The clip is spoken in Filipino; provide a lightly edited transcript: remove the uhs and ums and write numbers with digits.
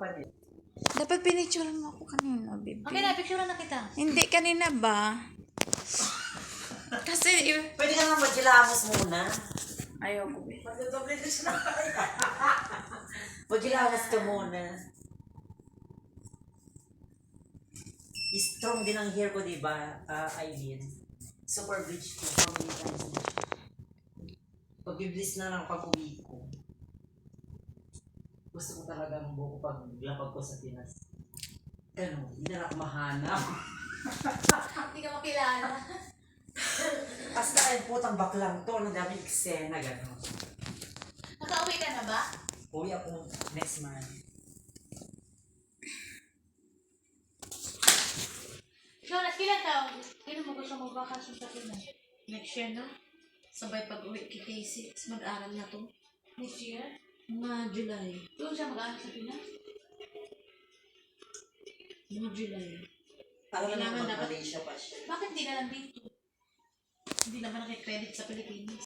Dapat pinicturean mo ako kanina, baby. Okay na, picture na kita. Hindi, kanina ba? Kasi, Pwede ka naman maghilamos muna. ayoko, baby. Maghilamos ka muna. Strong din ang hair ko, diba, Aileen? Super bleach ko. Pag-bleach na lang pag-uwi ko. Gusto ko talaga ang buko pag lapag ko sa Pinas. Ganun, hindi na ako mahanap. Hindi ka makilala. Basta ay putang baklang to, ang daming eksena, gano'n. Nakauwi ka na ba? Uwi ako next month. Jonas, kailan ka? Kailan mo gusto magbakasyon sa Pinas? Next year, no? Sabay pag-uwi kay Casey. Tapos mag-aral na to. Next year? Mga July. Doon siya mag-aral sa Pinas? Mga July. Kailangan Kailangan dapat- mag-Malaysia pa siya. Bakit di na lang dito? Hindi naman nakikredit sa Pilipinas.